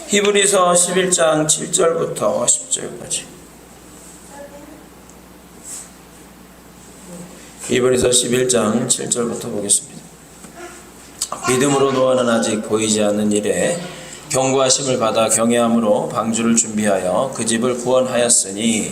히브리서 11장 7절부터 10절까지. 히브리서 11장 7절부터 보겠습니다. 믿음으로 노아는 아직 보이지 않는 일에 경고하심을 받아 경외함으로 방주를 준비하여 그 집을 구원하였으니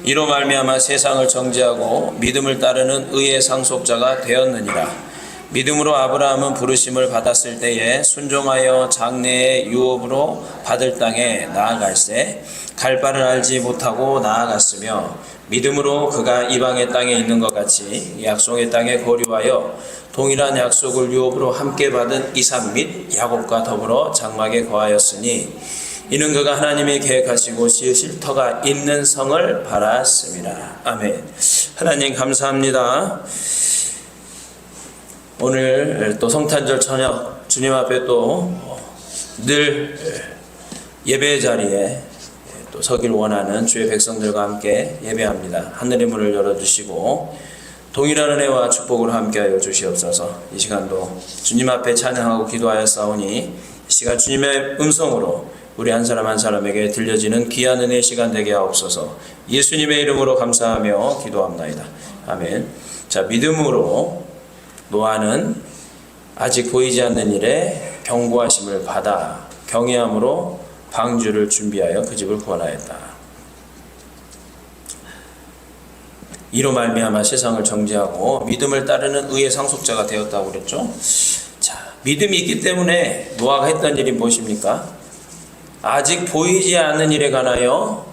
이로 말미암아 세상을 정죄하고 믿음을 따르는 의의 상속자가 되었느니라. 믿음으로 아브라함은 부르심을 받았을 때에 순종하여 장래의 유업으로 받을 땅에 나아갈새 갈 바를 알지 못하고 나아갔으며 믿음으로 그가 이방의 땅에 있는 것 같이 약속의 땅에 거류하여 동일한 약속을 유업으로 함께 받은 이삭 및 야곱과 더불어 장막에 거하였으니 이는 그가 하나님이 계획하시고 지으실 터가 있는 성을 바랐습니다. 아멘. 하나님 감사합니다. 오늘 또 성탄절 저녁 주님 앞에 또 늘 예배 자리에 또 서길 원하는 주의 백성들과 함께 예배합니다. 하늘의 문을 열어주시고 동일한 은혜와 축복을 함께하여 주시옵소서. 이 시간도 주님 앞에 찬양하고 기도하였사오니 이 시간 주님의 음성으로 우리 한 사람 한 사람에게 들려지는 귀한 은혜의 시간 되게 하옵소서. 예수님의 이름으로 감사하며 기도합나이다. 아멘. 자, 믿음으로 노아는 아직 보이지 않는 일에 경고하심을 받아 경외함으로 방주를 준비하여 그 집을 구원하였다. 이로 말미암아 세상을 정죄하고 믿음을 따르는 의의 상속자가 되었다고 그랬죠. 자, 믿음이 있기 때문에 노아가 했던 일이 무엇입니까? 아직 보이지 않는 일에 관하여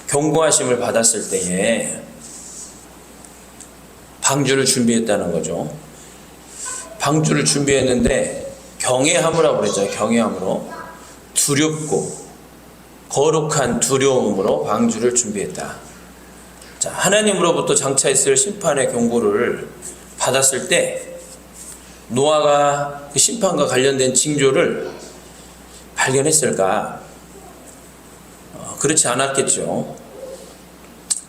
경고하심을 받았을 때에 방주를 준비했다는 거죠. 방주를 준비했는데 경외함으로 그랬죠. 경외함으로 두렵고 거룩한 두려움으로 방주를 준비했다. 자, 하나님으로부터 장차 있을 심판의 경고를 받았을 때 노아가 그 심판과 관련된 징조를 발견했을까? 그렇지 않았겠죠.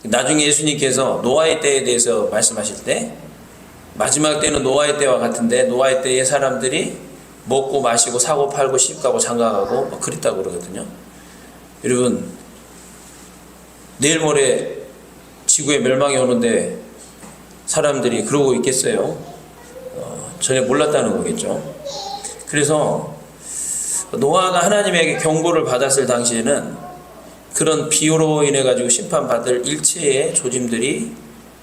나중에 예수님께서 노아의 때에 대해서 말씀하실 때 마지막 때는 노아의 때와 같은데 노아의 때에 사람들이 먹고 마시고 사고 팔고 시집가고 장가가고 막 그랬다고 그러거든요. 여러분, 내일 모레 지구에 멸망이 오는데 사람들이 그러고 있겠어요? 전혀 몰랐다는 거겠죠. 그래서 노아가 하나님에게 경고를 받았을 당시에는 그런 비유로 인해 가지고 심판받을 일체의 조짐들이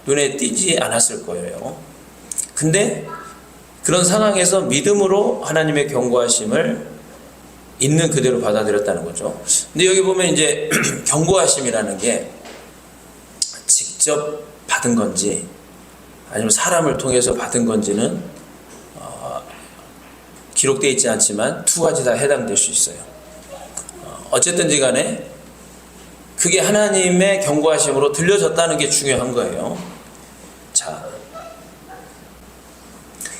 눈에 띄지 않았을 거예요. 근데 그런 상황에서 믿음으로 하나님의 경고하심을 있는 그대로 받아들였다는 거죠. 근데 여기 보면 이제 경고하심이라는 게 직접 받은 건지 아니면 사람을 통해서 받은 건지는 기록되어 있지 않지만 두 가지 다 해당될 수 있어요. 어쨌든지 간에 그게 하나님의 경고하심으로 들려졌다는 게 중요한 거예요. 자,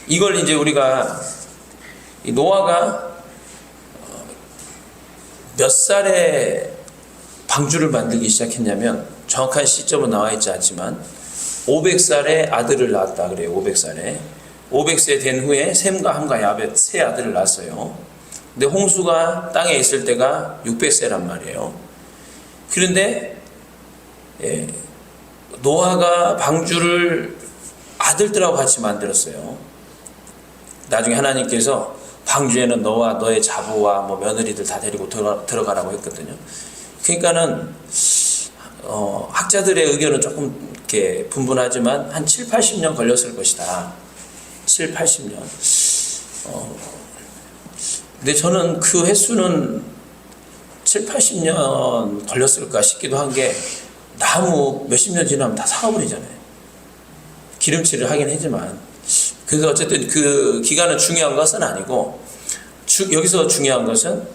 이걸 이제 우리가 노아가 몇 살에 방주를 만들기 시작했냐면 정확한 시점은 나와 있지 않지만 500살에 아들을 낳았다 그래요. 500살에 500세 된 후에 셈과 함과 야벳 세 아들을 낳았어요. 근데 홍수가 땅에 있을 때가 600세란 말이에요. 그런데 노아가 방주를 아들들하고 같이 만들었어요. 나중에 하나님께서 방주에는 너와 너의 자부와 뭐 며느리들 다 데리고 들어가라고 했거든요. 그러니까는 학자들의 의견은 조금 이렇게 분분하지만 한 7, 80년 걸렸을 것이다. 7, 80년. 근데 저는 그 횟수는 7, 80년 걸렸을까 싶기도 한 게 나무 몇십 년 지나면 다 사가버리잖아요. 기름칠을 하긴 하지만. 그래서 어쨌든 그 기간은 중요한 것은 아니고 여기서 중요한 것은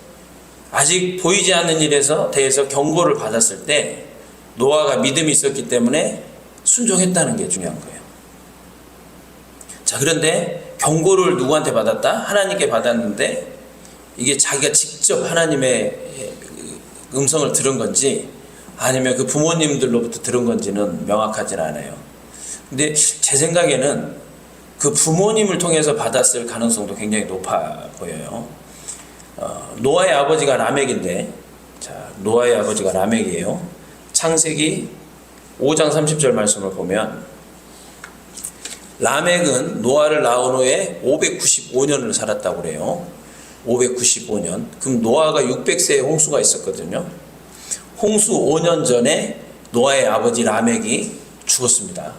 아직 보이지 않는 일에서 대해서 경고를 받았을 때 노아가 믿음이 있었기 때문에 순종했다는 게 중요한 거예요. 자, 그런데 경고를 누구한테 받았다? 하나님께 받았는데 이게 자기가 직접 하나님의 음성을 들은 건지 아니면 그 부모님들로부터 들은 건지는 명확하진 않아요. 근데 제 생각에는 그 부모님을 통해서 받았을 가능성도 굉장히 높아 보여요. 노아의 아버지가 라멕인데, 자, 노아의 아버지가 라멕이에요. 창세기 5장 30절 말씀을 보면 라멕은 노아를 낳은 후에 595년을 살았다고 그래요. 595년. 그럼 노아가 600세에 홍수가 있었거든요. 홍수 5년 전에 노아의 아버지 라멕이 죽었습니다.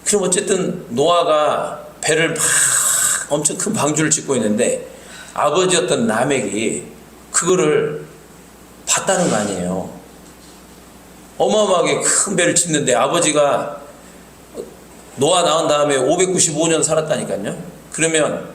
그럼 어쨌든 노아가 배를 막 엄청 큰 방주를 짓고 있는데 아버지였던 라멕이 그거를 봤다는 거 아니에요. 어마어마하게 큰 배를 짓는데 아버지가 노아 낳은 다음에 595년 살았다니까요. 그러면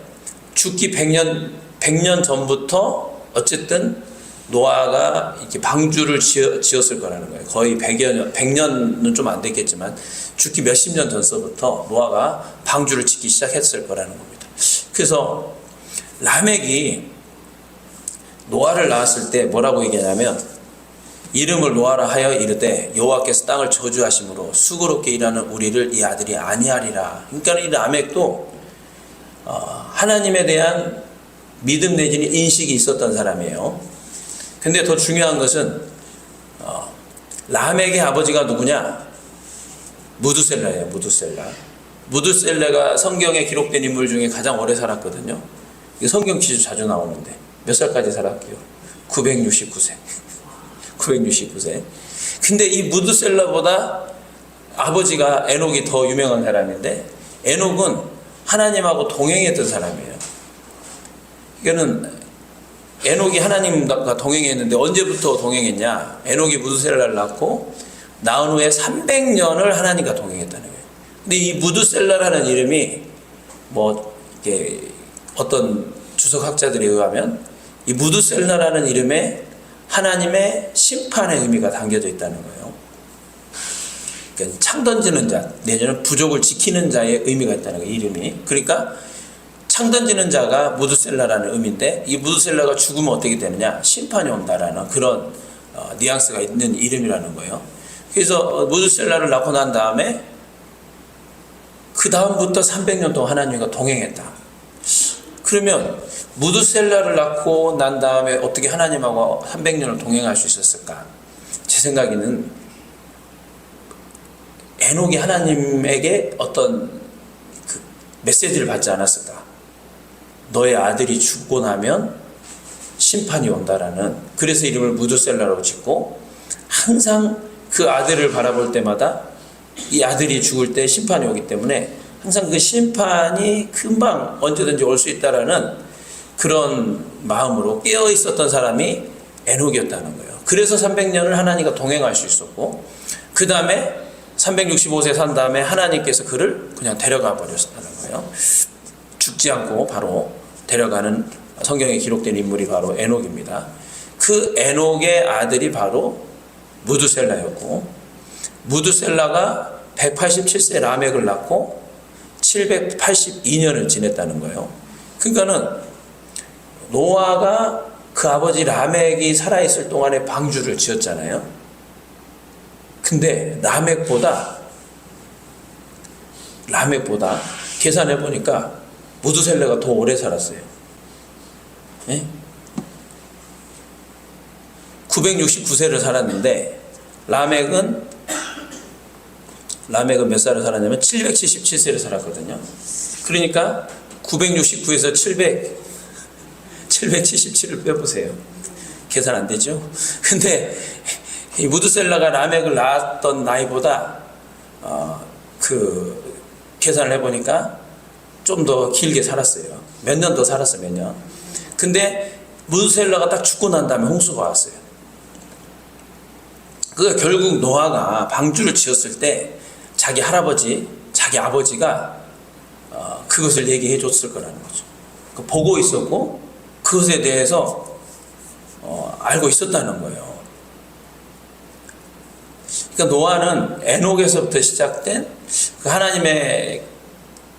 죽기 100년 전부터 어쨌든 노아가 이렇게 방주를 지었을 거라는 거예요. 거의 100년은 좀 안 됐겠지만 죽기 몇십 년 전서부터 노아가 방주를 짓기 시작했을 거라는 겁니다. 그래서 라멕이 노아를 낳았을 때 뭐라고 얘기하냐면 이름을 노아라 하여 이르되 여호와께서 땅을 저주하심으로 수고롭게 일하는 우리를 이 아들이 아니하리라. 그러니까 이 라멕도 하나님에 대한 믿음 내지는 인식이 있었던 사람이에요. 근데 더 중요한 것은 라멕의 아버지가 누구냐? 무두셀라예요. 무두셀라가 성경에 기록된 인물 중에 가장 오래 살았거든요. 성경 퀴즈 자주 나오는데 몇 살까지 살았게요? 969세. 969세. 근데 이 무두셀라보다 아버지가 에녹이 더 유명한 사람인데 에녹은 하나님하고 동행했던 사람이에요. 이거는 에녹이 하나님과 동행했는데 언제부터 동행했냐? 에녹이 무두셀라를 낳고 낳은 후에 300년을 하나님과 동행했다는 거예요. 근데 이 무두셀라라는 이름이 뭐 이게 어떤 주석학자들에 의하면 이 무두셀라라는 이름에 하나님의 심판의 의미가 담겨져 있다는 거예요. 그러니까 창 던지는 자, 내지는 부족을 지키는 자의 의미가 있다는 거예요. 이름이. 그러니까 창 던지는 자가 무두셀라라는 의미인데 이 무두셀라가 죽으면 어떻게 되느냐? 심판이 온다라는 그런 뉘앙스가 있는 이름이라는 거예요. 그래서 무두셀라를 낳고 난 다음에 그 다음부터 300년 동안 하나님과 동행했다. 그러면 무두셀라를 낳고 난 다음에 어떻게 하나님하고 300년을 동행할 수 있었을까? 제 생각에는 에녹이 하나님에게 어떤 그 메시지를 받지 않았을까? 너의 아들이 죽고 나면 심판이 온다라는, 그래서 이름을 무두셀라라고 짓고 항상 그 아들을 바라볼 때마다 이 아들이 죽을 때 심판이 오기 때문에 항상 그 심판이 금방 언제든지 올 수 있다라는 그런 마음으로 깨어 있었던 사람이 에녹이었다는 거예요. 그래서 300년을 하나님과 동행할 수 있었고 그 다음에 365세 산 다음에 하나님께서 그를 그냥 데려가 버렸다는 거예요. 죽지 않고 바로 데려가는 성경에 기록된 인물이 바로 에녹입니다. 그 에녹의 아들이 바로 무두셀라였고 무두셀라가 187세 라멕을 낳고 782년을 지냈다는 거예요. 그러니까는 노아가 그 아버지 라멕이 살아있을 동안에 방주를 지었잖아요. 근데 라멕보다 계산해 보니까 무두셀라가 더 오래 살았어요. 예? 969세를 살았는데 라멕은 몇 살을 살았냐면 777세를 살았거든요. 그러니까 969에서 777을 빼보세요. 계산 안 되죠? 근데 이 무두셀라가 라멕을 낳았던 나이보다 그 계산을 해보니까 좀 더 길게 살았어요. 몇 년 더 살았어요. 몇 년. 근데 무두셀라가 딱 죽고 난 다음에 홍수가 왔어요. 그 결국 노아가 방주를 지었을 때 자기 할아버지, 자기 아버지가 그것을 얘기해 줬을 거라는 거죠. 보고 있었고 그것에 대해서 알고 있었다는 거예요. 그러니까 노아는 에녹에서부터 시작된 그 하나님의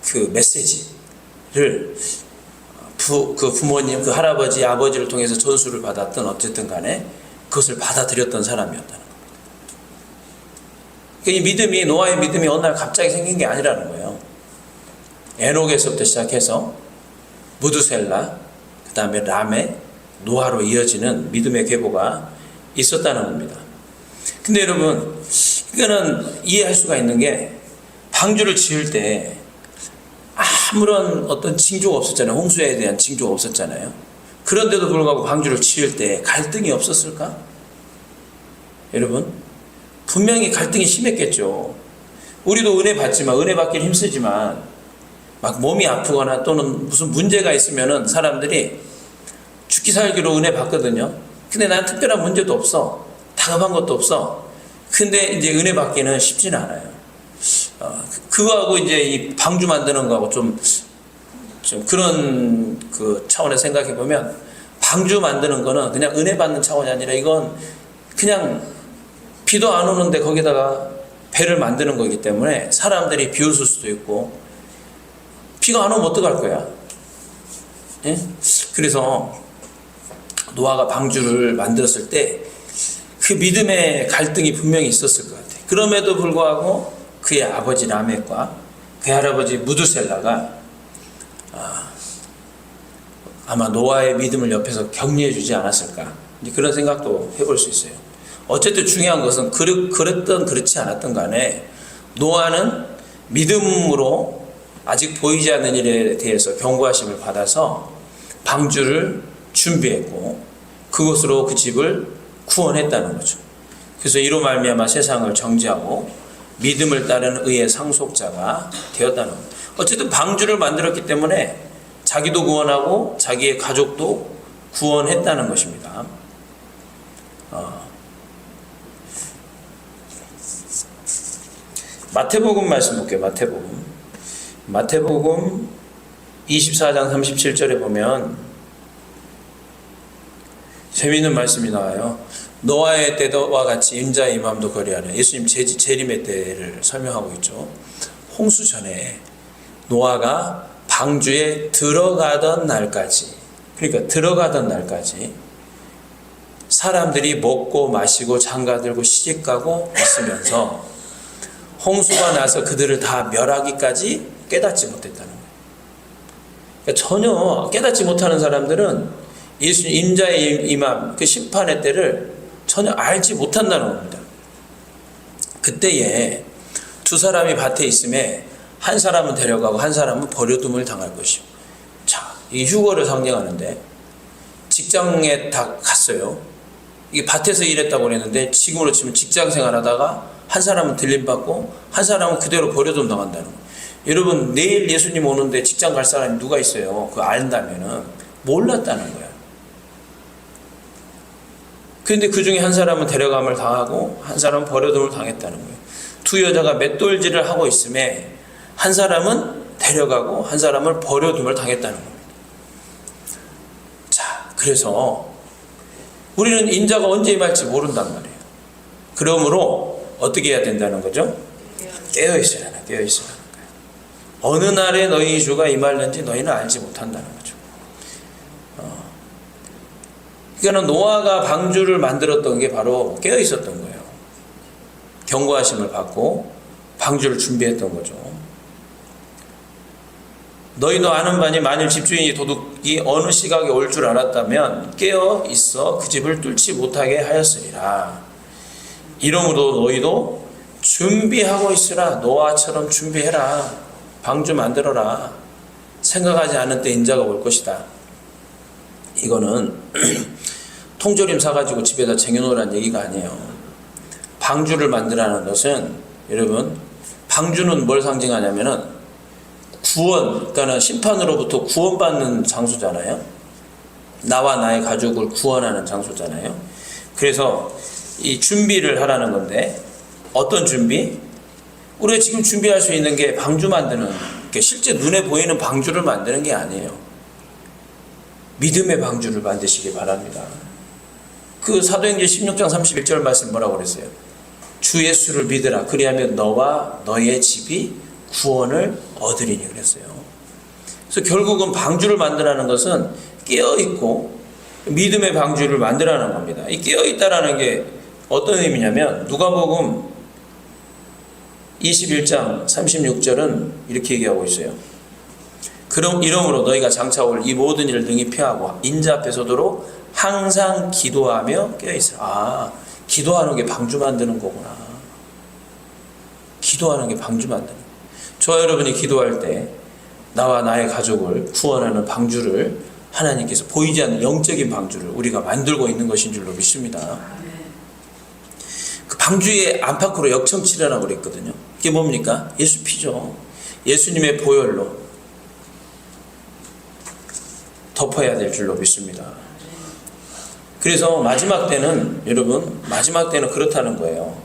그 메시지를 그 부모님, 그 할아버지, 아버지를 통해서 전수를 받았던 어쨌든 간에 그것을 받아들였던 사람이었다는 겁니다. 이 믿음이, 노아의 믿음이 어느 날 갑자기 생긴 게 아니라는 거예요. 에녹에서부터 시작해서 무두셀라, 그 다음에 라멕, 노아로 이어지는 믿음의 계보가 있었다는 겁니다. 근데 여러분, 이거는 이해할 수가 있는 게 방주를 지을 때 아무런 어떤 징조가 없었잖아요. 홍수에 대한 징조가 없었잖아요. 그런데도 불구하고 방주를 지을 때 갈등이 없었을까? 여러분, 분명히 갈등이 심했겠죠. 우리도 은혜 받지만, 은혜 받기는 힘쓰지만 막 몸이 아프거나 또는 무슨 문제가 있으면은 사람들이 죽기 살기로 은혜 받거든요. 근데 난 특별한 문제도 없어. 다급한 것도 없어. 근데 이제 은혜 받기는 쉽지는 않아요. 그거하고 이제 이 방주 만드는 거하고 좀 그런 그 차원에서 생각해 보면, 방주 만드는 거는 그냥 은혜 받는 차원이 아니라 이건 그냥 비도 안 오는데 거기다가 배를 만드는 거기 때문에 사람들이 비웃을 수도 있고, 비가 안 오면 어떡할 거야? 예? 그래서 노아가 방주를 만들었을 때 그 믿음의 갈등이 분명히 있었을 것 같아요. 그럼에도 불구하고 그의 아버지 라멕과 그의 할아버지 무드셀라가 아마 노아의 믿음을 옆에서 격려해 주지 않았을까, 그런 생각도 해볼 수 있어요. 어쨌든 중요한 것은 그랬든 그렇지 않았든 간에 노아는 믿음으로 아직 보이지 않는 일에 대해서 경고하심을 받아서 방주를 준비했고 그것으로 그 집을 구원했다는 거죠. 그래서 이로 말미암아 세상을 정죄하고 믿음을 따른 의의 상속자가 되었다는 겁니다. 어쨌든 방주를 만들었기 때문에 자기도 구원하고 자기의 가족도 구원했다는 것입니다. 마태복음 말씀 볼게요. 마태복음 24장 37절에 보면 재미있는 말씀이 나와요. 노아의 때와 같이 인자의 임함도 거리하라. 예수님 재림의 때를 설명하고 있죠. 홍수 전에 노아가 방주에 들어가던 날까지, 그러니까 들어가던 날까지 사람들이 먹고 마시고 장가들고 시집가고 있으면서 홍수가 나서 그들을 다 멸하기까지 깨닫지 못했다는 거예요. 그러니까 전혀 깨닫지 못하는 사람들은 예수님 임자의 임함, 그 심판의 때를 전혀 알지 못한다는 겁니다. 그때에 두 사람이 밭에 있음에 한 사람은 데려가고 한 사람은 버려둠을 당할 것이요. 자, 이 휴거를 상징하는데 직장에 다 갔어요. 이게 밭에서 일했다고 그랬는데 지금으로 치면 직장 생활하다가 한 사람은 들림받고 한 사람은 그대로 버려둠 당한다는 거예요. 여러분, 내일 예수님 오는데 직장 갈 사람이 누가 있어요? 그거 안다면은 몰랐다는 거예요. 그런데 그 중에 한 사람은 데려감을 당하고 한 사람은 버려둠을 당했다는 거예요. 두 여자가 맷돌질을 하고 있음에 한 사람은 데려가고 한 사람을 버려둠을 당했다는 겁니다. 자, 그래서 우리는 인자가 언제 임할지 모른단 말이에요. 그러므로 어떻게 해야 된다는 거죠? 깨어있어야 하는 거예요. 어느 날에 너희 주가 임할는지 너희는 알지 못한다는 거죠. 그러니까 노아가 방주를 만들었던 게 바로 깨어있었던 거예요. 경고하심을 받고 방주를 준비했던 거죠. 너희도 아는 바니 만일 집주인이 도둑이 어느 시각에 올 줄 알았다면 깨어 있어 그 집을 뚫지 못하게 하였으리라. 이러므로 너희도 준비하고 있으라. 노아처럼 준비해라. 방주 만들어라. 생각하지 않은 때 인자가 올 것이다. 이거는 통조림 사가지고 집에다 쟁여놓으라는 얘기가 아니에요. 방주를 만들라는 것은, 여러분, 방주는 뭘 상징하냐면은 구원, 그러니까 심판으로부터 구원받는 장소잖아요. 나와 나의 가족을 구원하는 장소잖아요. 그래서 이 준비를 하라는 건데, 어떤 준비? 우리가 지금 준비할 수 있는 게 방주 만드는, 실제 눈에 보이는 방주를 만드는 게 아니에요. 믿음의 방주를 만드시기 바랍니다. 그 사도행전 16장 31절 말씀 뭐라고 그랬어요? 주 예수를 믿으라. 그리하면 너와 너의 집이 구원을 얻으리니 그랬어요. 그래서 결국은 방주를 만드라는 것은 깨어있고 믿음의 방주를 만드라는 겁니다. 이 깨어있다라는 게 어떤 의미냐면, 누가복음 21장 36절은 이렇게 얘기하고 있어요. 그럼 이러므로 너희가 장차 올 이 모든 일을 능히 피하고 인자 앞에 서도록 항상 기도하며 깨어있으라. 기도하는 게 방주 만드는 거구나. 기도하는 게 방주 만드는 거예요. 저와 여러분이 기도할 때 나와 나의 가족을 구원하는 방주를 하나님께서 보이지 않는 영적인 방주를 우리가 만들고 있는 것인 줄로 믿습니다. 그 방주의 안팎으로 역청치라라고 그랬거든요. 그게 뭡니까? 예수 피죠. 예수님의 보혈로 덮어야 될 줄로 믿습니다. 그래서 마지막 때는 여러분, 마지막 때는 그렇다는 거예요.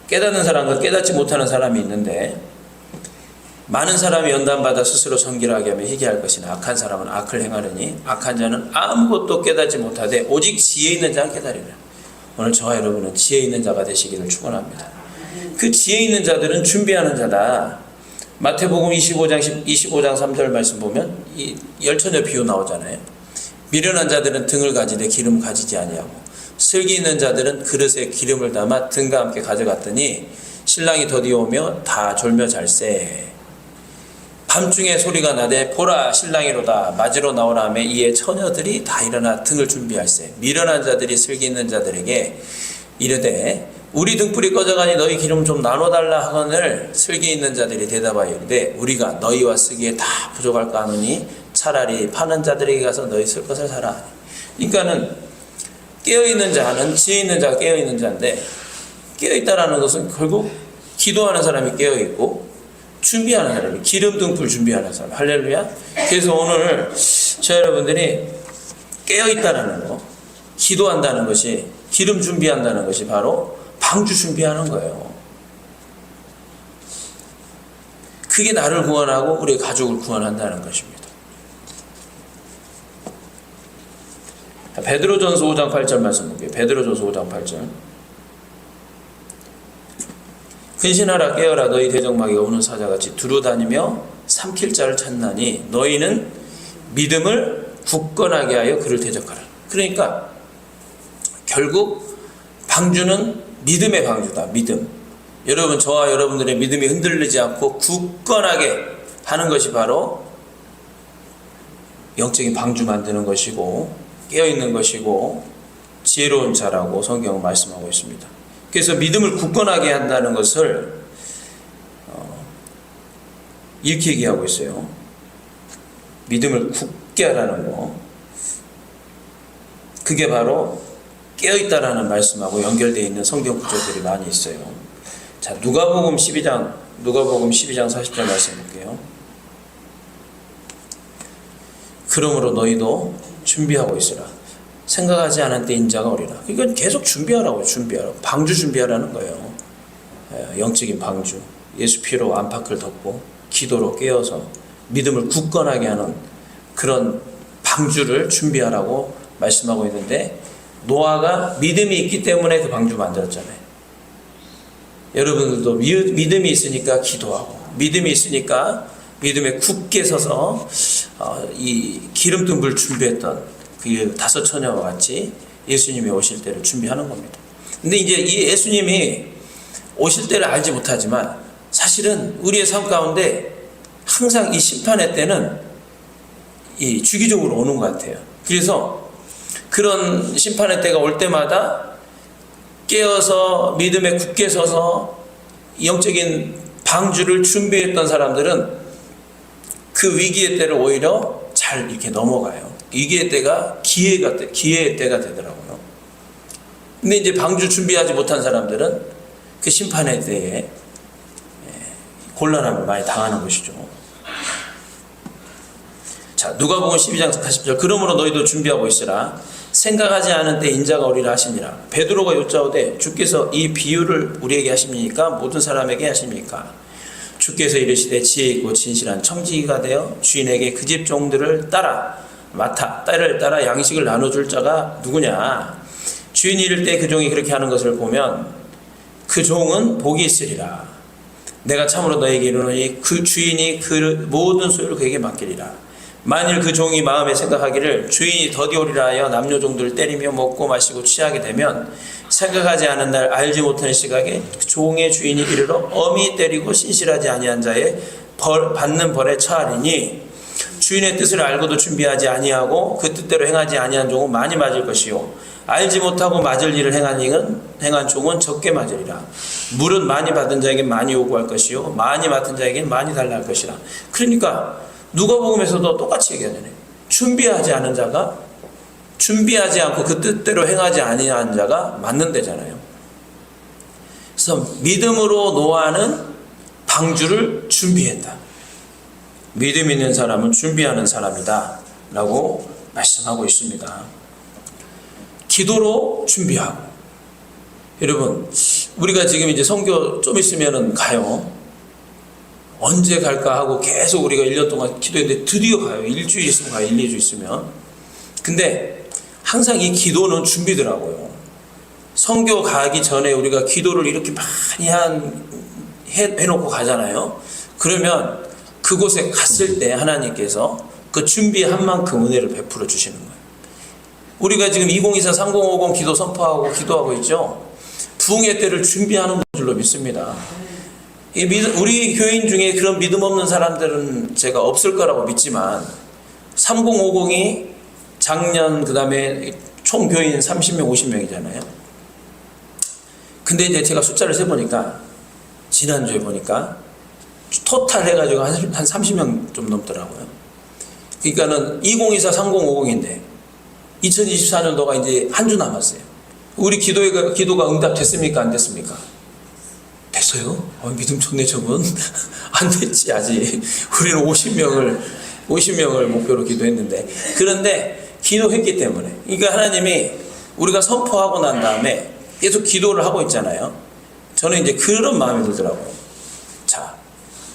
깨닫는 사람과 깨닫지 못하는 사람이 있는데, 많은 사람이 연단받아 스스로 성결하게 하며 희귀할 것이나 악한 사람은 악을 행하려니 악한 자는 아무것도 깨닫지 못하되 오직 지혜 있는 자는 깨달으리라. 오늘 저와 여러분은 지혜 있는 자가 되시기를 축원합니다. 그 지혜 있는 자들은 준비하는 자다. 마태복음 25장 3절 말씀 보면 이 열처녀 비유 나오잖아요. 미련한 자들은 등을 가지되 기름 가지지 아니하고 슬기 있는 자들은 그릇에 기름을 담아 등과 함께 가져갔더니 신랑이 더디오며 다 졸며 잘세. 밤중에 소리가 나되 보라 신랑이로다 맞으러 나오라 하며 이에 처녀들이 다 일어나 등을 준비할세. 미련한 자들이 슬기 있는 자들에게 이르되 우리 등불이 꺼져가니 너희 기름 좀 나눠달라 하거늘 슬기 있는 자들이 대답하여 이르되 우리가 너희와 쓰기에 다 부족할까 하노니 차라리 파는 자들에게 가서 너희 쓸 것을 사라. 그러니까는 깨어있는 자는 지혜 있는 자가 깨어있는 자인데, 깨어있다라는 것은 결국 기도하는 사람이 깨어있고 준비하는 사람이, 기름 등불 준비하는 사람. 할렐루야. 그래서 오늘 저 여러분들이 깨어있다라는 거, 기도한다는 것이, 기름 준비한다는 것이 바로 방주 준비하는 거예요. 그게 나를 구원하고 우리의 가족을 구원한다는 것입니다. 베드로전서 5장 8절 말씀 볼게요. 베드로전서 5장 8절. 근신하라 깨어라 너희 대적마귀가 오는 사자같이 두루다니며 삼킬 자를 찾나니 너희는 믿음을 굳건하게 하여 그를 대적하라. 그러니까 결국 방주는 믿음의 방주다. 믿음. 여러분, 저와 여러분들의 믿음이 흔들리지 않고 굳건하게 하는 것이 바로 영적인 방주 만드는 것이고 깨어있는 것이고 지혜로운 자라고 성경은 말씀하고 있습니다. 그래서 믿음을 굳건하게 한다는 것을 이렇게 얘기하고 있어요. 믿음을 굳게 하라는 거. 그게 바로 깨어있다라는 말씀하고 연결되어 있는 성경 구절들이 많이 있어요. 자, 누가복음 12장 40절 말씀 볼게요. 그러므로 너희도 준비하고 있으라. 생각하지 않은 때 인자가 오리라. 그러니까 계속 준비하라고. 방주 준비하라는 거예요. 영적인 방주. 예수 피로 안팎을 덮고 기도로 깨어서 믿음을 굳건하게 하는 그런 방주를 준비하라고 말씀하고 있는데, 노아가 믿음이 있기 때문에 그 방주 만들었잖아요. 여러분들도 믿음이 있으니까 기도하고, 믿음이 있으니까 믿음에 굳게 서서 이 기름등불 준비했던 그 다섯 처녀와 같이 예수님이 오실 때를 준비하는 겁니다. 근데 이제 이 예수님이 오실 때를 알지 못하지만 사실은 우리의 삶 가운데 항상 이 심판의 때는 이 주기적으로 오는 것 같아요. 그래서 그런 심판의 때가 올 때마다 깨어서 믿음에 굳게 서서 영적인 방주를 준비했던 사람들은 그 위기의 때를 오히려 잘 이렇게 넘어가요. 위기의 때가 기회의 때가 되더라고요. 근데 이제 방주 준비하지 못한 사람들은 그 심판의 때에 곤란함을 많이 당하는 것이죠. 자, 누가복음 12장 40절. 그러므로 너희도 준비하고 있으라. 생각하지 않은 때 인자가 오리라 하시니라. 베드로가 여짜오되 주께서 이 비유를 우리에게 하십니까? 모든 사람에게 하십니까? 주께서 이르시되 지혜 있고 진실한 청지기가 되어 주인에게 그 집 종들을 딸을 따라 양식을 나눠줄 자가 누구냐? 주인이 이를 때 그 종이 그렇게 하는 것을 보면 그 종은 복이 있으리라. 내가 참으로 너에게 이르노니 그 주인이 그 모든 소유를 그에게 맡기리라. 만일 그 종이 마음에 생각하기를 주인이 더디오리라 하여 남녀 종들을 때리며 먹고 마시고 취하게 되면 생각하지 않은 날 알지 못하는 시각에 종의 주인이 이르러 엄히 때리고 신실하지 아니한 자의 받는 벌에 처하리니 주인의 뜻을 알고도 준비하지 아니하고 그 뜻대로 행하지 아니한 종은 많이 맞을 것이요 알지 못하고 맞을 일을 행한 종은 적게 맞으리라. 물은 많이 받은 자에게 많이 요구할 것이요 많이 맡은 자에게 많이 달라 할 것이라. 그러니까 누가복음에서도 똑같이 얘기하잖아요. 준비하지 않은 자가, 준비하지 않고 그 뜻대로 행하지 아니한 자가 맞는다잖아요. 그래서 믿음으로 노아는 방주를 준비했다. 믿음 있는 사람은 준비하는 사람이다 라고 말씀하고 있습니다. 기도로 준비하고. 여러분, 우리가 지금 이제 선교 좀 있으면은 가요. 언제 갈까 하고 계속 우리가 1년 동안 기도했는데 드디어 가요. 일주일 있으면 가요. 1, 2주 있으면. 근데 항상 이 기도는 준비더라고요. 선교 가기 전에 우리가 기도를 이렇게 많이 해놓고 가잖아요. 그러면 그곳에 갔을 때 하나님께서 그 준비한 만큼 은혜를 베풀어 주시는 거예요. 우리가 지금 2024, 3050 기도 선포하고 기도하고 있죠. 부흥의 때를 준비하는 줄로 믿습니다. 우리 교인 중에 그런 믿음 없는 사람들은 제가 없을 거라고 믿지만 3050이 작년 그 다음에 총 교인 30명 50명이잖아요. 근데 이제 제가 숫자를 세보니까 지난주에 보니까 토탈 해가지고 한 30명 좀 넘더라고요. 그러니까는 2024, 3050인데 2024년도가 이제 한 주 남았어요. 우리 기도가 응답됐습니까? 안 됐습니까? 됐어요? 믿음 좋네 저분. 안 됐지 아직. 우리는 50명을 목표로 기도했는데. 그런데 기도했기 때문에. 그러니까 하나님이 우리가 선포하고 난 다음에 계속 기도를 하고 있잖아요. 저는 이제 그런 마음이 들더라고요. 자,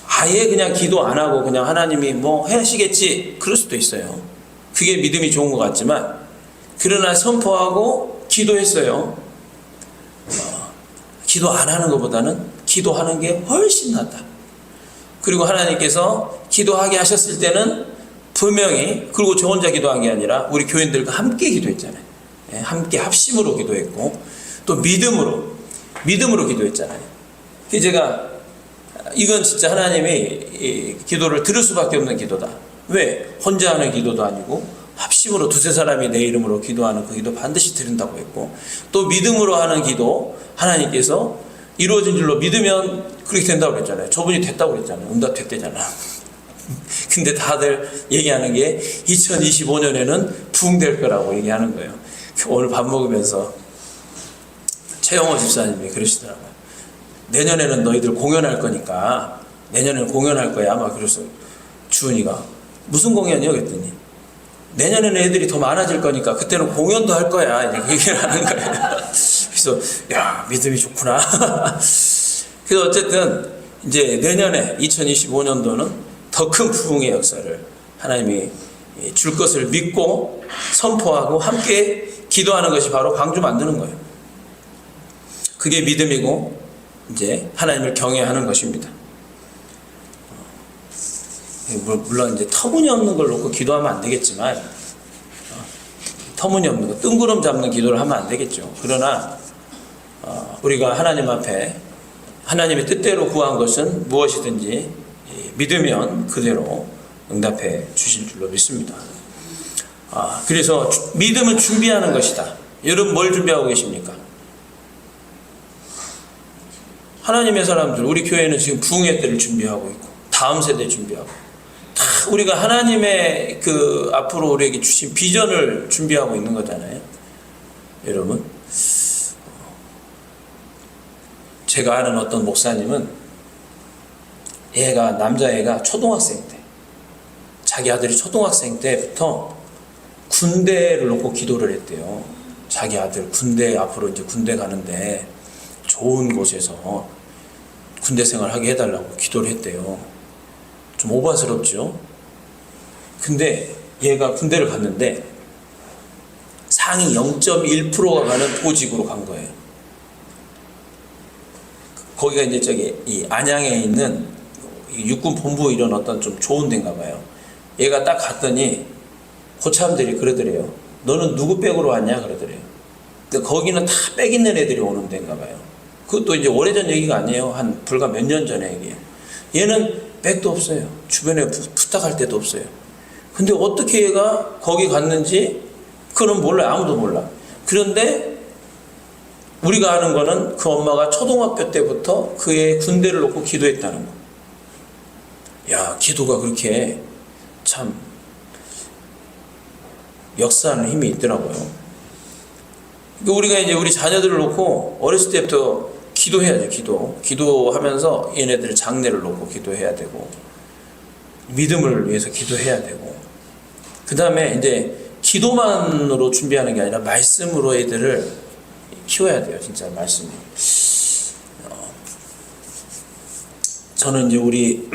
아예 그냥 기도 안 하고 그냥 하나님이 뭐 하시겠지 그럴 수도 있어요. 그게 믿음이 좋은 것 같지만 그러나 선포하고 기도했어요. 기도 안 하는 것보다는 기도하는 게 훨씬 낫다. 그리고 하나님께서 기도하게 하셨을 때는 분명히, 그리고 저 혼자 기도한 게 아니라 우리 교인들과 함께 기도했잖아요. 함께 합심으로 기도했고 또 믿음으로 기도했잖아요. 제가 이건 진짜 하나님이 기도를 들을 수밖에 없는 기도다. 왜? 혼자 하는 기도도 아니고 합심으로 두세 사람이 내 이름으로 기도하는 그 기도 반드시 드린다고 했고, 또 믿음으로 하는 기도 하나님께서 이루어진 줄로 믿으면 그렇게 된다고 그랬잖아요. 저분이 됐다고 그랬잖아요. 응답됐대잖아. 근데 다들 얘기하는 게 2025년에는 부흥될 거라고 얘기하는 거예요. 오늘 밥 먹으면서 최영호 집사님이 그러시더라고요. 내년에는 너희들 공연할 거니까 내년에는 공연할 거야. 아마 그래서 주은이가 무슨 공연이요? 그랬더니 내년에는 애들이 더 많아질 거니까 그때는 공연도 할 거야. 이렇게 얘기를 하는 거예요. 그래서 야, 믿음이 좋구나. 그래서 어쨌든 이제 내년에 2025년도는 더 큰 부흥의 역사를 하나님이 줄 것을 믿고 선포하고 함께 기도하는 것이 바로 방주 만드는 거예요. 그게 믿음이고 이제 하나님을 경외하는 것입니다. 물론 이제 터무니없는 걸 놓고 기도하면 안 되겠지만 터무니없는 거, 뜬구름 잡는 기도를 하면 안 되겠죠. 그러나 우리가 하나님 앞에 하나님의 뜻대로 구한 것은 무엇이든지 믿으면 그대로 응답해 주실 줄로 믿습니다. 그래서 믿음은 준비하는 것이다. 여러분 뭘 준비하고 계십니까? 하나님의 사람들, 우리 교회는 지금 부흥의 때를 준비하고 있고 다음 세대 준비하고 다 우리가 하나님의 그 앞으로 우리에게 주신 비전을 준비하고 있는 거잖아요. 여러분, 제가 아는 어떤 목사님은 남자애가 초등학생 때, 자기 아들이 초등학생 때부터 군대를 놓고 기도를 했대요. 자기 아들 앞으로 이제 군대 가는데 좋은 곳에서 군대 생활 하게 해달라고 기도를 했대요. 좀 오바스럽죠? 근데 얘가 군대를 갔는데 상위 0.1%가 가는 보직으로 간 거예요. 거기가 이제 이 안양에 있는 육군 본부 이런 어떤 좀 좋은 데인가 봐요. 얘가 딱 갔더니 고참들이 그러더래요. 너는 누구 백으로 왔냐? 그러더래요. 근데 거기는 다 백 있는 애들이 오는 데인가 봐요. 그것도 이제 오래전 얘기가 아니에요. 한 불과 몇 년 전의 얘기예요. 얘는 백도 없어요. 주변에 부탁할 데도 없어요. 근데 어떻게 얘가 거기 갔는지 그건 몰라요. 아무도 몰라. 그런데 우리가 아는 거는 그 엄마가 초등학교 때부터 그의 군대를 놓고 기도했다는 거. 야, 기도가 그렇게 참 역사하는 힘이 있더라고요. 그러니까 우리가 이제 우리 자녀들을 놓고 어렸을 때부터 기도해야죠. 기도하면서 얘네들 장래를 놓고 기도해야 되고, 믿음을 위해서 기도해야 되고, 그 다음에 이제 기도만으로 준비하는 게 아니라 말씀으로 애들을 키워야 돼요. 진짜 말씀이. 저는 이제 우리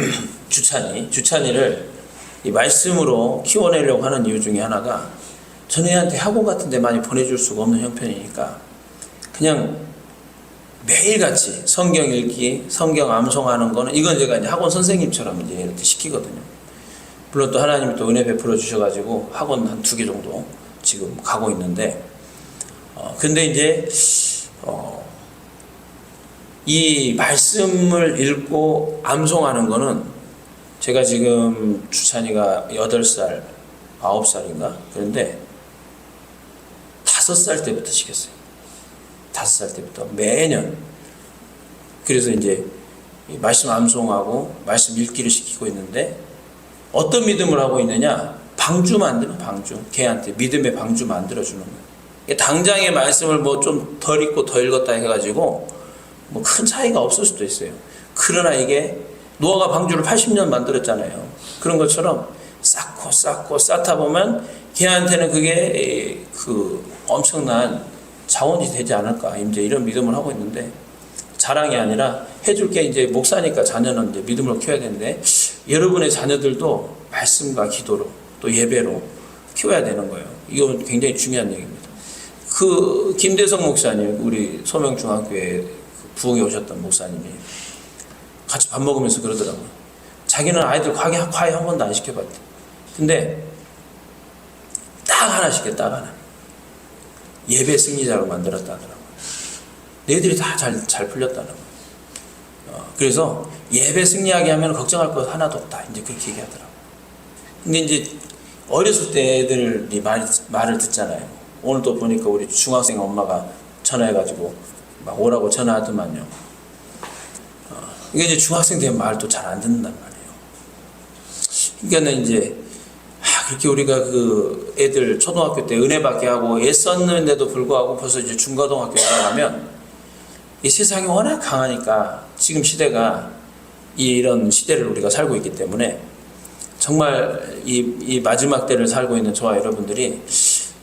주찬이를 이 말씀으로 키워내려고 하는 이유 중에 하나가, 전애한테 학원 같은 데 많이 보내줄 수가 없는 형편이니까 그냥 매일같이 성경 읽기, 성경 암송하는 거는, 이건 제가 이제 학원 선생님처럼 이제 이렇게 시키거든요. 물론 또 하나님이 또 은혜 베풀어 주셔가지고 학원 한 2개 정도 지금 가고 있는데, 근데 이제 이 말씀을 읽고 암송하는 거는, 제가 지금 주찬이가 8살, 9살인가? 그런데 5살 때부터 시켰어요. 5살 때부터 매년. 그래서 이제 말씀 암송하고 말씀 읽기를 시키고 있는데, 어떤 믿음을 하고 있느냐? 방주 만드는 방주. 걔한테 믿음의 방주 만들어주는 거예요. 당장의 말씀을 뭐 좀 덜 읽고 더 읽었다 해가지고 뭐 큰 차이가 없을 수도 있어요. 그러나 이게 노아가 방주를 80년 만들었잖아요. 그런 것처럼 쌓고 쌓다 보면 걔한테는 그게 그 엄청난 자원이 되지 않을까, 이제 이런 믿음을 하고 있는데, 자랑이 아니라 해줄 게, 이제 목사니까 자녀는 이제 믿음으로 키워야 되는데, 여러분의 자녀들도 말씀과 기도로 또 예배로 키워야 되는 거예요. 이건 굉장히 중요한 얘기입니다. 그 김대성 목사님, 우리 소명중학교에 부흥에 오셨던 목사님이 같이 밥 먹으면서 그러더라고요. 자기는 아이들 과외 한 번도 안 시켜봤대. 근데 딱 하나 시켜, 딱 하나. 예배 승리자로 만들었다 하더라고요. 너희들이 다 잘 풀렸다는 거예요. 그래서 예배 승리하게 하면 걱정할 것 하나도 없다, 이제 그렇게 얘기하더라고요. 근데 이제 어렸을 때 애들이 말을 듣잖아요. 오늘도 보니까 우리 중학생 엄마가 전화해가지고 막 오라고 전화하더만요. 이게 이제 중학생 되면 말도 잘 안 듣는단 말이에요. 그러니까는 이제 그렇게 우리가 그 애들 초등학교 때 은혜 받게 하고 애썼는데도 불구하고 벌써 이제 중고등학교 올라가면 이 세상이 워낙 강하니까, 지금 시대가 이런 시대를 우리가 살고 있기 때문에 정말 이 마지막 때를 살고 있는 저와 여러분들이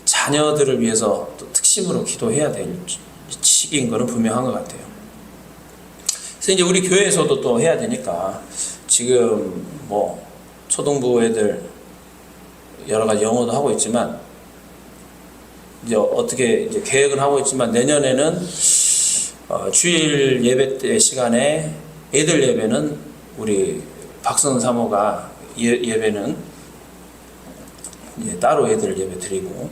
자녀들을 위해서 또 특심으로 기도해야 될 시기인 거는 분명한 것 같아요. 그래서 이제 우리 교회에서도 또 해야 되니까, 지금 뭐 초등부 애들 여러 가지 영어도 하고 있지만, 이제 어떻게 이제 계획은 하고 있지만, 내년에는 주일 예배 때 시간에 애들 예배는 우리 박선 사모가 예배는 이제 따로 애들 예배 드리고,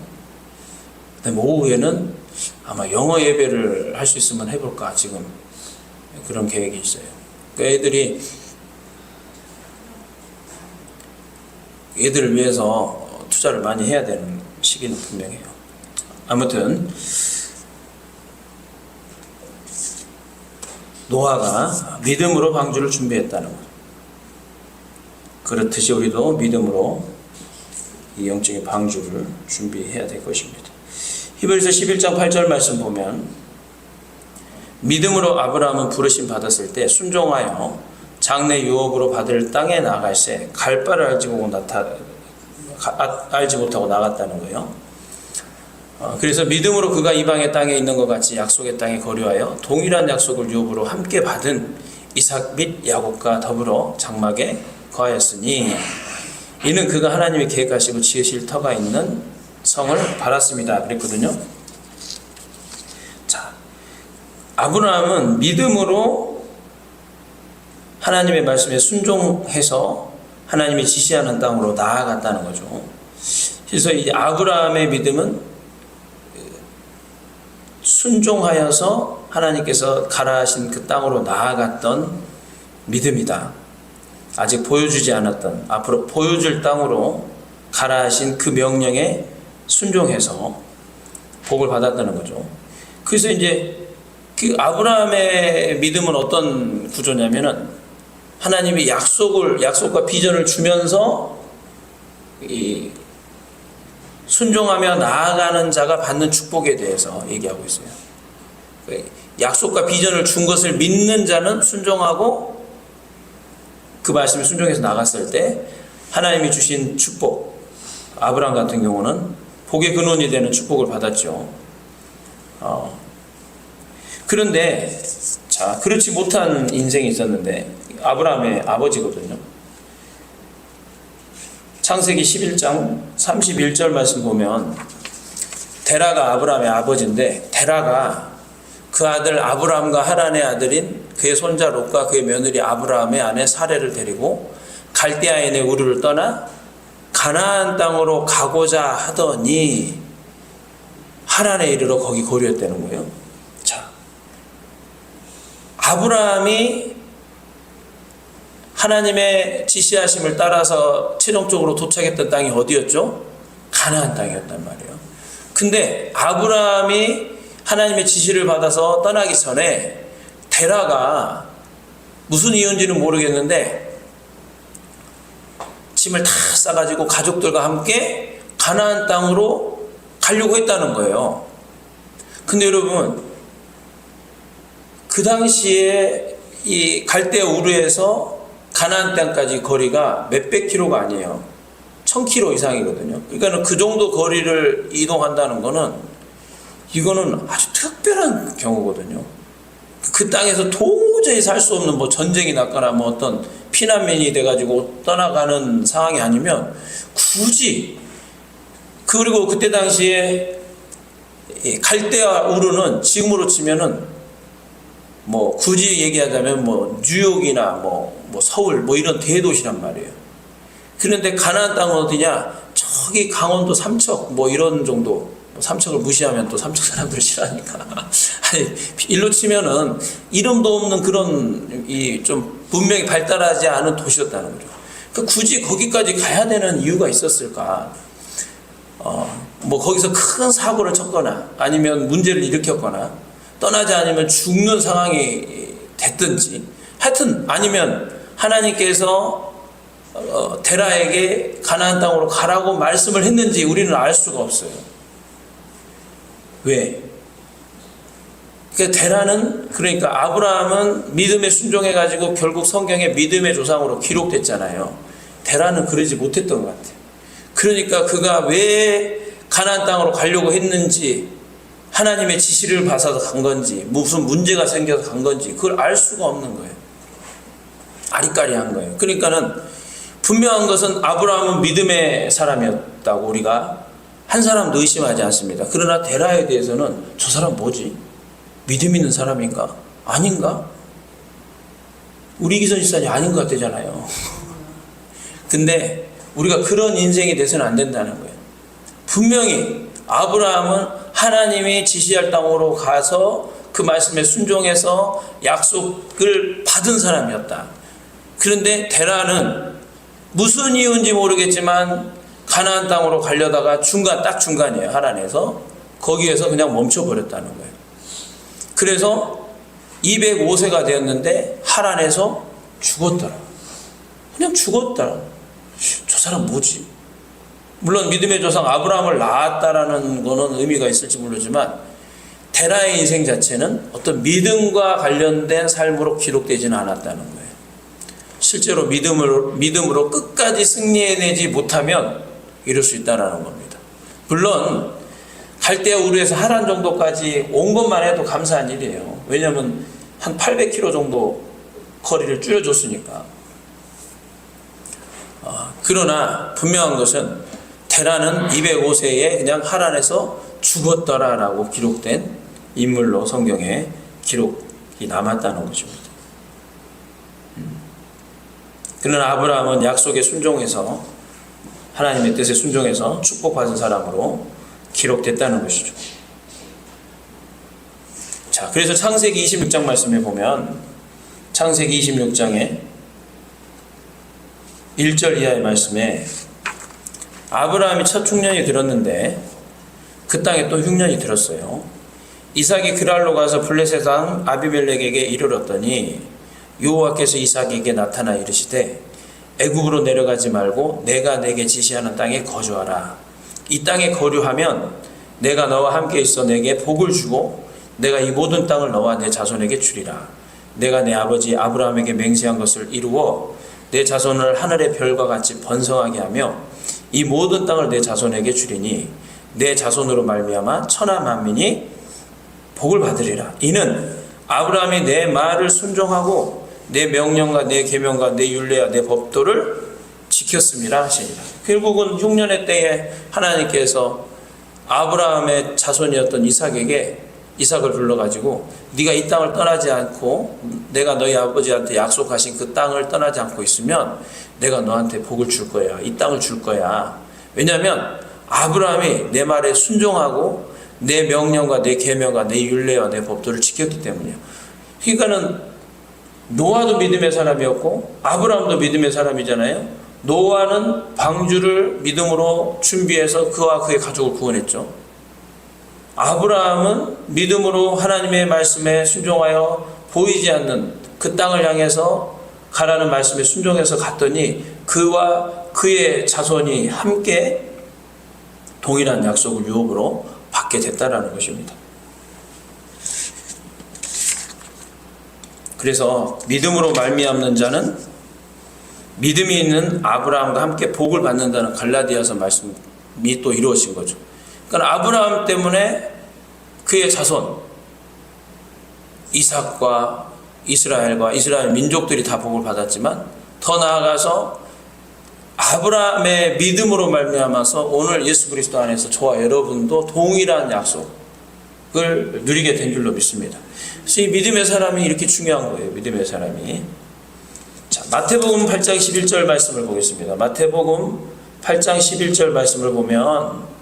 그다음에 오후에는 아마 영어 예배를 할 수 있으면 해볼까, 지금 그런 계획이 있어요. 그러니까 애들을 위해서 투자를 많이 해야 되는 시기는 분명해요. 아무튼 노아가 믿음으로 방주를 준비했다는 것, 그렇듯이 우리도 믿음으로 이 영적인 방주를 준비해야 될 것입니다. 히브리서 11장 8절 말씀 보면, 믿음으로 아브라함은 부르심 받았을 때 순종하여 장래 유업으로 받을 땅에 나갈새 갈 바를 알지 못하고 나갔다는 거예요. 그래서 믿음으로 그가 이방의 땅에 있는 것 같이 약속의 땅에 거류하여 동일한 약속을 유업으로 함께 받은 이삭 및 야곱과 더불어 장막에 거하였으니, 이는 그가 하나님이 계획하시고 지으실 터가 있는 성을 바랐습니다, 그랬거든요. 자, 아브라함은 믿음으로 하나님의 말씀에 순종해서 하나님이 지시하는 땅으로 나아갔다는 거죠. 그래서 이 아브라함의 믿음은 순종하여서 하나님께서 가라 하신 그 땅으로 나아갔던 믿음이다. 아직 보여주지 않았던, 앞으로 보여줄 땅으로 가라 하신 그 명령에 순종해서 복을 받았다는 거죠. 그래서 이제 그 아브라함의 믿음은 어떤 구조냐면은 하나님이 약속과 비전을 주면서 이 순종하며 나아가는 자가 받는 축복에 대해서 얘기하고 있어요. 약속과 비전을 준 것을 믿는 자는 순종하고 그 말씀에 순종해서 나갔을 때 하나님이 주신 축복, 아브라함 같은 경우는 복의 근원이 되는 축복을 받았죠. 그런데 자, 그렇지 못한 인생이 있었는데 아브라함의 아버지거든요. 창세기 11장 31절 말씀 보면 데라가 아브라함의 아버지인데 데라가 그 아들 아브라함과 하란의 아들인 그의 손자 롯과 그의 며느리 아브라함의 아내 사레를 데리고 갈대아인의 우르를 떠나 가나안 땅으로 가고자 하더니 하란에 이르러 거기 거류했다는 거예요. 자, 아브라함이 하나님의 지시하심을 따라서 최종적으로 도착했던 땅이 어디였죠? 가나안 땅이었단 말이에요. 근데 아브라함이 하나님의 지시를 받아서 떠나기 전에 데라가 무슨 이유인지는 모르겠는데 짐을 다 싸가지고 가족들과 함께 가나안 땅으로 가려고 했다는 거예요. 근데 여러분, 그 당시에 이 갈대아 우르에서 가나안 땅까지 거리가 몇백 킬로가 아니에요. 1000킬로 이상이거든요. 그러니까 그 정도 거리를 이동한다는 거는 이거는 아주 특별한 경우거든요. 그 땅에서 도저히 살 수 없는 뭐 전쟁이 났거나 뭐 어떤 피난민이 돼가지고 떠나가는 상황이 아니면 굳이, 그리고 그때 당시에 갈대아 우르는 지금으로 치면은 뭐 굳이 얘기하자면 뭐 뉴욕이나 뭐 서울 뭐 이런 대도시란 말이에요. 그런데 가나안 땅은 어디냐? 저기 강원도 삼척 뭐 이런 정도. 삼척을 무시하면 또 삼척 사람들 싫어하니까. 아니, 일로 치면은 이름도 없는 그런 이 좀 문명이 발달하지 않은 도시였다는 거죠. 그러니까 굳이 거기까지 가야 되는 이유가 있었을까? 뭐 거기서 큰 사고를 쳤거나 아니면 문제를 일으켰거나 떠나지 않으면 죽는 상황이 됐든지, 하여튼 아니면 하나님께서 데라에게 가나안 땅으로 가라고 말씀을 했는지 우리는 알 수가 없어요. 왜? 그러니까 데라는, 그러니까 아브라함은 믿음에 순종해가지고 결국 성경에 믿음의 조상으로 기록됐잖아요. 데라는 그러지 못했던 것 같아요. 그러니까 그가 왜 가나안 땅으로 가려고 했는지, 하나님의 지시를 받아서 간 건지, 무슨 문제가 생겨서 간 건지 그걸 알 수가 없는 거예요. 아리까리한 거예요. 그러니까는 분명한 것은 아브라함은 믿음의 사람이었다고 우리가 한 사람도 의심하지 않습니다. 그러나 데라에 대해서는 저 사람 뭐지? 믿음 있는 사람인가? 아닌가? 우리 기선 집사님 아닌 것 같잖아요. 근데 우리가 그런 인생이 돼서는 안 된다는 거예요. 분명히 아브라함은 하나님이 지시할 땅으로 가서 그 말씀에 순종해서 약속을 받은 사람이었다. 그런데 데라는 무슨 이유인지 모르겠지만 가나안 땅으로 가려다가 딱 중간이에요. 하란에서. 거기에서 그냥 멈춰버렸다는 거예요. 그래서 205세가 되었는데 하란에서 죽었더라. 그냥 죽었더라. 저 사람 뭐지? 물론 믿음의 조상 아브라함을 낳았다라는 거는 의미가 있을지 모르지만 데라의 인생 자체는 어떤 믿음과 관련된 삶으로 기록되지는 않았다는 거예요. 실제로 믿음으로 끝까지 승리해내지 못하면 이럴 수 있다는 겁니다. 물론 갈대아 우르에서 하란 정도까지 온 것만 해도 감사한 일이에요. 왜냐하면 한 800km 정도 거리를 줄여줬으니까. 그러나 분명한 것은 데라는 205세에 그냥 하란에서 죽었더라라고 기록된 인물로 성경에 기록이 남았다는 것입니다. 그러나 아브라함은 약속에 순종해서 하나님의 뜻에 순종해서 축복받은 사람으로 기록됐다는 것이죠. 자, 그래서 창세기 26장 말씀에 보면 창세기 26장에 1절 이하의 말씀에 아브라함이 첫 흉년이 들었는데 그 땅에 또 흉년이 들었어요. 이삭이 그랄로 가서 블레셋 왕 아비멜렉에게 이르렀더니 여호와께서 이삭에게 나타나 이르시되 애굽으로 내려가지 말고 내가 내게 지시하는 땅에 거주하라. 이 땅에 거류하면 내가 너와 함께 있어 내게 복을 주고 내가 이 모든 땅을 너와 내 자손에게 주리라. 내가 내 아버지 아브라함에게 맹세한 것을 이루어 내 자손을 하늘의 별과 같이 번성하게 하며 이 모든 땅을 내 자손에게 주리니 내 자손으로 말미암아 천하 만민이 복을 받으리라. 이는 아브라함이 내 말을 순종하고 내 명령과 내 계명과 내 율례와 내 법도를 지켰습니다 하시니라. 결국은 흉년의 때에 하나님께서 아브라함의 자손이었던 이삭을 불러가지고 네가 이 땅을 떠나지 않고 내가 너희 아버지한테 약속하신 그 땅을 떠나지 않고 있으면 내가 너한테 복을 줄 거야. 이 땅을 줄 거야. 왜냐하면 아브라함이 내 말에 순종하고 내 명령과 내 계명과 내 율례와 내 법도를 지켰기 때문이에요. 그러니까는 노아도 믿음의 사람이었고 아브라함도 믿음의 사람이잖아요. 노아는 방주를 믿음으로 준비해서 그와 그의 가족을 구원했죠. 아브라함은 믿음으로 하나님의 말씀에 순종하여 보이지 않는 그 땅을 향해서 가라는 말씀에 순종해서 갔더니 그와 그의 자손이 함께 동일한 약속을 유업으로 받게 됐다라는 것입니다. 그래서 믿음으로 말미암는 자는 믿음이 있는 아브라함과 함께 복을 받는다는 갈라디아서 말씀이 또 이루어진 거죠. 그러니까 아브라함 때문에 그의 자손 이삭과 이스라엘과 이스라엘 민족들이 다 복을 받았지만 더 나아가서 아브라함의 믿음으로 말미암아서 오늘 예수 그리스도 안에서 저와 여러분도 동일한 약속을 누리게 된 줄로 믿습니다. 그래서 이 믿음의 사람이 이렇게 중요한 거예요. 믿음의 사람이. 자, 마태복음 8장 11절 말씀을 보겠습니다. 마태복음 8장 11절 말씀을 보면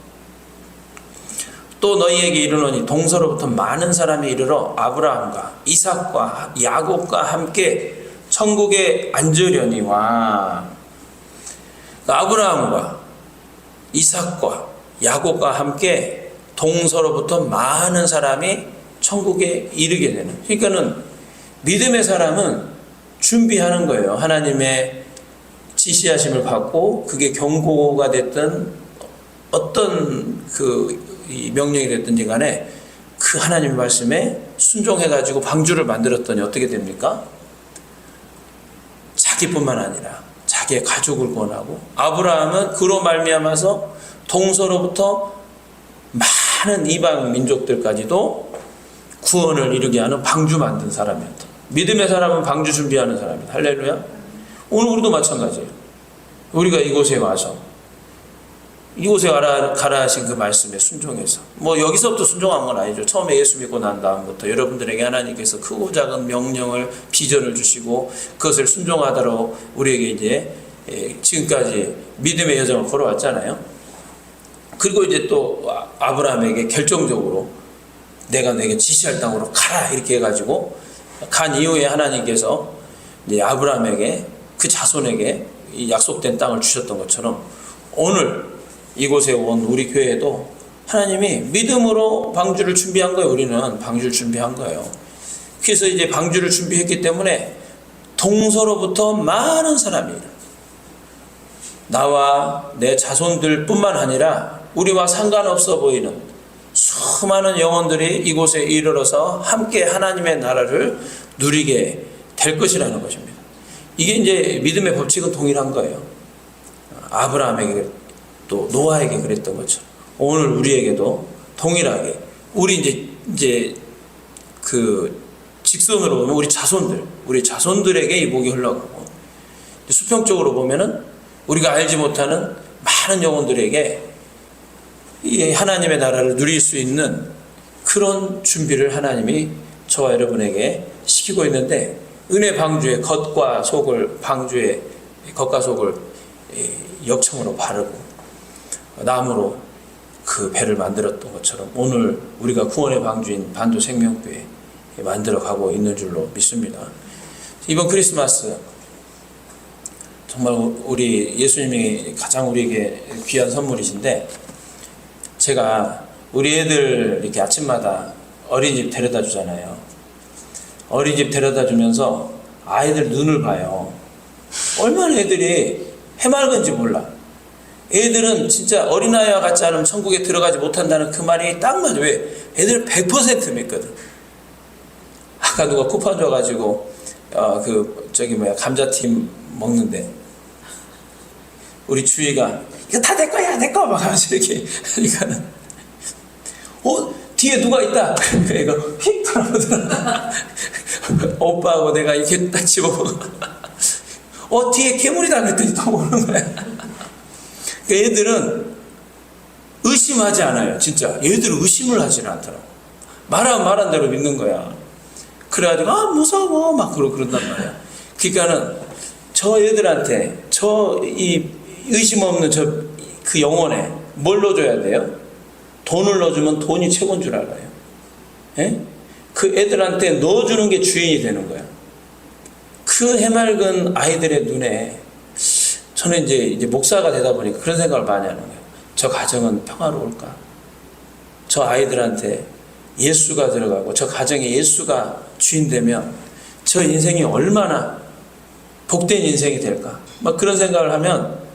또 너희에게 이르노니 동서로부터 많은 사람이 이르러 아브라함과 이삭과 야곱과 함께 천국에 앉으려니와. 아브라함과 이삭과 야곱과 함께 동서로부터 많은 사람이 천국에 이르게 되는. 그러니까는 믿음의 사람은 준비하는 거예요. 하나님의 지시하심을 받고 그게 경고가 됐든 어떤 이 명령이 됐든지 간에 그 하나님의 말씀에 순종해가지고 방주를 만들었더니 어떻게 됩니까? 자기뿐만 아니라 자기의 가족을 구원하고 아브라함은 그로 말미암아서 동서로부터 많은 이방 민족들까지도 구원을 이루게 하는 방주 만든 사람이었다. 믿음의 사람은 방주 준비하는 사람이다. 할렐루야. 오늘 우리도 마찬가지예요. 우리가 이곳에 와서 이곳에 가라 하신 그 말씀에 순종해서 여기서부터 순종한 건 아니죠. 처음에 예수 믿고 난 다음부터 여러분들에게 하나님께서 크고 작은 명령을 비전을 주시고 그것을 순종하도록 우리에게 이제 지금까지 믿음의 여정을 걸어왔잖아요. 그리고 이제 또 아브라함에게 결정적으로 내가 내게 지시할 땅으로 가라 이렇게 해가지고 간 이후에 하나님께서 이제 아브라함에게 그 자손에게 이 약속된 땅을 주셨던 것처럼 오늘 이곳에 온 우리 교회에도 하나님이 믿음으로 방주를 준비한 거예요. 우리는 방주를 준비한 거예요. 그래서 이제 방주를 준비했기 때문에 동서로부터 많은 사람이 나와 내 자손들 뿐만 아니라 우리와 상관없어 보이는 수많은 영혼들이 이곳에 이르러서 함께 하나님의 나라를 누리게 될 것이라는 것입니다. 이게 이제 믿음의 법칙은 동일한 거예요. 아브라함에게 또 노아에게 그랬던 것처럼 오늘 우리에게도 동일하게 우리 이제 그 직선으로 보면 우리 자손들에게 이 복이 흘러가고 수평적으로 보면은 우리가 알지 못하는 많은 영혼들에게 이 하나님의 나라를 누릴 수 있는 그런 준비를 하나님이 저와 여러분에게 시키고 있는데 은혜 방주의 겉과 속을 역청으로 바르고 나무로 그 배를 만들었던 것처럼 오늘 우리가 구원의 방주인 반도 생명교회 만들어 가고 있는 줄로 믿습니다. 이번 크리스마스 정말 우리 예수님이 가장 우리에게 귀한 선물이신데, 제가 우리 애들 이렇게 아침마다 어린이집 데려다 주잖아요. 어린이집 데려다 주면서 아이들 눈을 봐요. 얼마나 애들이 해맑은지 몰라. 애들은 진짜 어린아이와 같지 않으면 천국에 들어가지 못한다는 그 말이 딱 맞아. 왜? 애들은 100% 믿거든. 아까 누가 쿠폰 줘가지고 감자튀김 먹는데 우리 주희가 이거 다 내 거야, 내 거 막 하면서 이렇게 하니까는 뒤에 누가 있다. 그러니까 이거 휙 돌아보더라. 오빠하고 내가 이렇게 딱 집어먹어. 뒤에 괴물이다 그랬더니 또 오는 거야. 그러니까 얘들은 의심하지 않아요. 진짜 얘들은 의심을 하지는 않더라고. 말한 대로 믿는 거야. 그래가지고 무서워 막 그런단 말이야. 그러니까는 저 애들한테 이 의심 없는 그 영혼에 뭘 넣어줘야 돼요? 돈을 넣어주면 돈이 최고인 줄 알아요. 예? 그 애들한테 넣어주는 게 주인이 되는 거야. 그 해맑은 아이들의 눈에 저는 이제 목사가 되다 보니까 그런 생각을 많이 하는 거예요. 저 가정은 평화로울까? 저 아이들한테 예수가 들어가고 저 가정에 예수가 주인 되면 저 인생이 얼마나 복된 인생이 될까? 막 그런 생각을 하면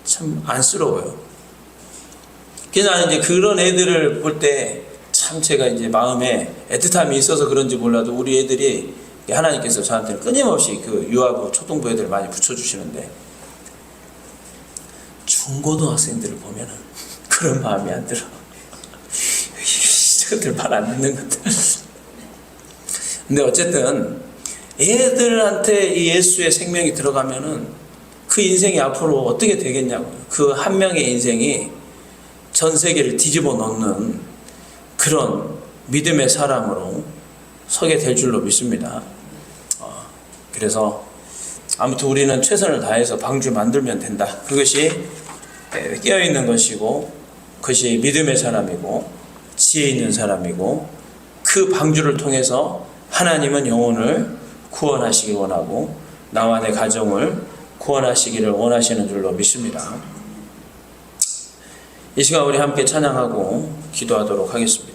참 안쓰러워요. 그래서 나는 이제 그런 애들을 볼 때 참 제가 이제 마음에 애틋함이 있어서 그런지 몰라도 우리 애들이 하나님께서 저한테 끊임없이 그 유아부, 초등부 애들 많이 붙여주시는데 중고등학생들을 보면은 그런 마음이 안 들어. 저들 말 안 듣는 것들. 근데 어쨌든 애들한테 이 예수의 생명이 들어가면은 그 인생이 앞으로 어떻게 되겠냐고요. 그 한 명의 인생이 전 세계를 뒤집어 놓는 그런 믿음의 사람으로 서게 될 줄로 믿습니다. 그래서 아무튼 우리는 최선을 다해서 방주 만들면 된다. 그것이 깨어있는 것이고 그것이 믿음의 사람이고 지혜 있는 사람이고 그 방주를 통해서 하나님은 영혼을 구원하시기 원하고 나와 내 가정을 구원하시기를 원하시는 줄로 믿습니다. 이 시간 우리 함께 찬양하고 기도하도록 하겠습니다.